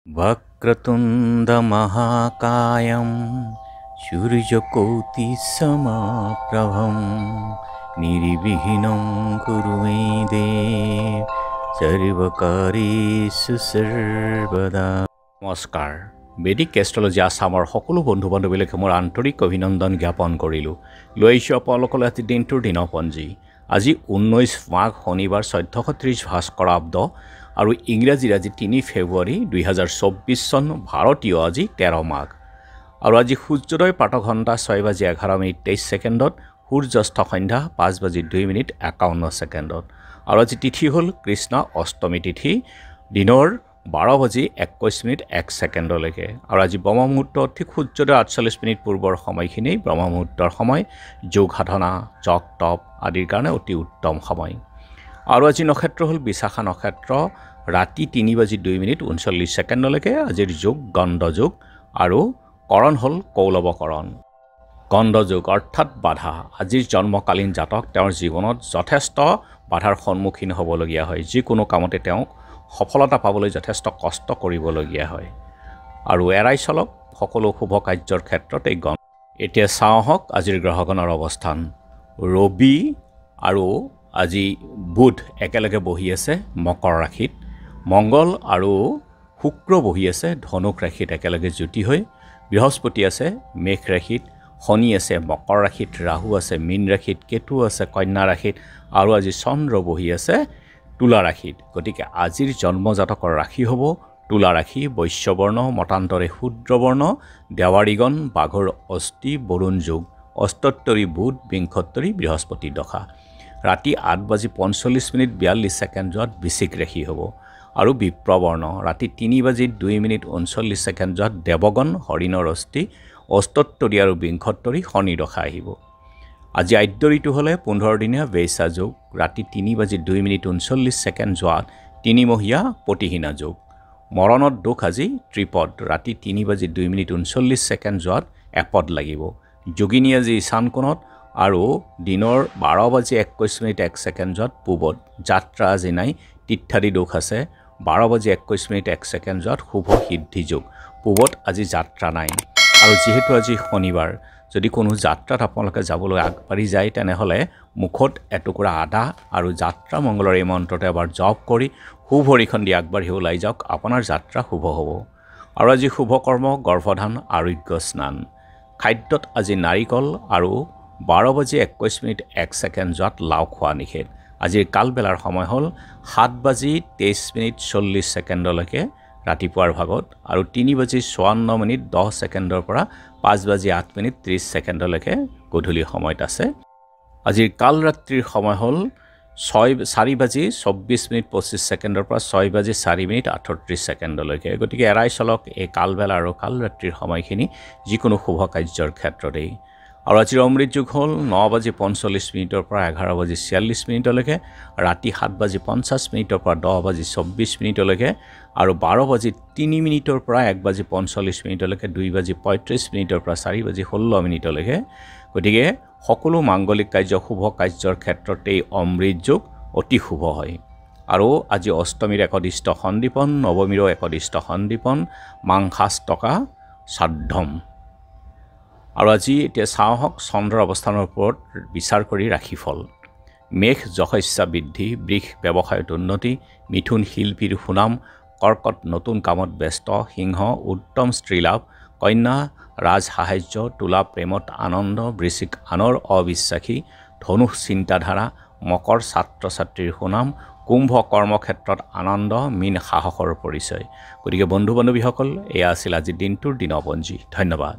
वक्रतुण्डमहाकायं सूर्यकोटिसमप्रभं निर्विघ्नं कुरु मे देव सर्वकार्येषु सर्वदा। নমস্কাৰ। বেদিক এষ্ট্ৰলজি আছামৰ সকলো বন্ধু বান্ধৱীলৈকে মোৰ আন্তৰিক অভিনন্দন জ্ঞাপন কৰিলোঁ। লৈ আহিছোঁ আপোনালোকলৈ আজি দিনটোৰ দিনপঞ্জী। আজি 19 মাঘ শনিবাৰ 1430 ভাস্কৰাব্দ আৰু ইংৰাজীৰ আজি 3 ফেব্ৰুৱাৰী 2024 চন, ভাৰতীয় আজি 13 মাঘ। আৰু আজি সূৰ্যোদয় প্ৰাতঃঘণ্টা 6:11:23 সূৰ্যাস্ত সন্ধ্যা 5:02:51 আৰু আজি তিথি হ'ল কৃষ্ণ অষ্টমী তিথি, দিনৰ 12:21:01 আৰু আজি ব্ৰহ্মমুহূৰ্ত ঠিক সূৰ্যোদয় 48 পূৰ্বৰ সময়খিনি ব্ৰহ্মমুহূৰ্তৰ সময়, যোগ সাধনা জপ তপ আদিৰ কাৰণে অতি উত্তম সময়। আৰু আজি নক্ষত্ৰ হ'ল বিশাখা নক্ষত্ৰ, ৰাতি 3:02:39 আজিৰ যোগ গণ্ডযোগ আৰু কৰণ হ'ল কৌলৱকৰণ। গণ্ডযোগ অৰ্থাৎ বাধা। আজিৰ জন্মকালীন জাতক তেওঁৰ জীৱনত যথেষ্ট বাধাৰ সন্মুখীন হ'বলগীয়া হয়। যিকোনো কামতে তেওঁক সফলতা পাবলৈ যথেষ্ট কষ্ট কৰিবলগীয়া হয় আৰু এৰাই চলক সকলো শুভ কাৰ্যৰ ক্ষেত্ৰত এই গণ। এতিয়া চাওঁ হওক আজিৰ গ্ৰহগণৰ অৱস্থান। ৰবি আৰু আজি বুধ একেলগে বহি আছে মকৰ ৰাশিত, মংগল আৰু শুক্ৰ বহি আছে ধনুক ৰাশিত একেলগে যুতি হৈ, বৃহস্পতি আছে মেঘ ৰাশিত, শনি আছে মকৰ ৰাশিত, ৰাহু আছে মীন ৰাশিত, কেতু আছে কন্যা ৰাশিত আৰু আজি চন্দ্ৰ বহি আছে তুলা ৰাশিত। গতিকে আজিৰ জন্মজাতকৰ ৰাশি হ'ব তুলা ৰাশি, বৈশ্যবৰ্ণ, মতান্তৰে শূদ্ৰবৰ্ণ, দেৱাৰীগণ, বাঘৰ অস্থি, বৰুণ যোগ, অস্তোত্তৰী বুধ, বিংশোত্তৰী বৃহস্পতি দশা। ৰাতি 8:45:42 বৃশ্চিক ৰাশি হ'ব আৰু বিপ্ৰবৰ্ণ, ৰাতি 3:02:39 দেৱগণ, হৰিণৰ অস্থি, অস্তোত্তৰী আৰু বিংশোত্তৰী শনি দশা আহিব। আজি আদ্য ঋতু হ'লে 15 দিনীয়া বেইছা যোগ, ৰাতি 3:02:39 তিনিমহীয়া পতিহীনা যোগ। মৰণত দোষ আজি ত্ৰিপদ, ৰাতি 3:02:39 এপদ লাগিব। যোগিনী আজি ঈশান কোণত আৰু দিনৰ 12:21:01 পূবত। যাত্ৰা আজি নাই, তীৰ্থাদি দোষ আছে। 12:21:01 শুভ সিদ্ধি যোগ। পূবত আজি যাত্ৰা নাই আৰু যিহেতু আজি শনিবাৰ, যদি কোনো যাত্ৰাত আপোনালোকে যাবলৈ আগবাঢ়ি যায় তেনেহ'লে মুখত এটুকুৰা আদা আৰু যাত্ৰা মংগলৰ এই মন্ত্ৰটো এবাৰ জপ কৰি শুভ ভৰিখন দি আগবাঢ়ি ওলাই যাওক, আপোনাৰ যাত্ৰা শুভ হ'ব। আৰু আজি শুভ কৰ্ম গৰ্ভধান, আৰোগ্য স্নান। খাদ্যত আজি নাৰিকল আৰু 12:21:01 লাও খোৱা নিষেধ। আজিৰ কালবেলাৰ সময় হ'ল 7:23:40 ৰাতিপুৱাৰ ভাগত আৰু 3:54:10 পৰা 5:08:30 গধূলি সময়ত আছে। আজিৰ কাল ৰাত্ৰিৰ সময় হ'ল 4:24:25 পৰা 6:04:38 গতিকে এৰাই চলক এই কালবেলা আৰু কাল ৰাত্ৰিৰ সময়খিনি যিকোনো শুভ কাৰ্যৰ ক্ষেত্ৰতেই। আৰু আজিৰ অমৃত যুগ হ'ল 9:45 পৰা 11:46 ৰাতি 7:50 পৰা 10:24 আৰু 12:03 পৰা 1:45 2:35 পৰা 4:16 গতিকে সকলো মাংগলিক কাৰ্য শুভ কাৰ্যৰ ক্ষেত্ৰত এই অমৃত যুগ অতি শুভ হয়। আৰু আজি অষ্টমীৰ একদিষ্ট সন্দীপন, নৱমীৰো একদিষ্ট সন্দীপন, মাংসাষ্টকা শ্ৰাদ্ধম। আৰু আজি এতিয়া চাওঁ হওক চন্দ্ৰৰ অৱস্থানৰ ওপৰত বিচাৰ কৰি ৰাশিফল। মেঘ যশস্যা বৃদ্ধি, বৃষ ব্যৱসায়ত উন্নতি, মিথুন শিল্পীৰ সুনাম, কৰ্কট নতুন কামত ব্যস্ত, সিংহ উত্তম স্ত্ৰীলাভ, কন্যা ৰাজ সাহায্য, তুলা প্ৰেমত আনন্দ, বৃশ্চিক আনৰ অবিশ্বাসী, ধনুষ চিন্তাধাৰা, মকৰ ছাত্ৰ ছাত্ৰীৰ সুনাম, কুম্ভ কৰ্মক্ষেত্ৰত আনন্দ, মীন সাহসৰ পৰিচয়। গতিকে বন্ধু বান্ধৱীসকল, এয়া আছিল আজিৰ দিনটোৰ দিনপঞ্জী। ধন্যবাদ।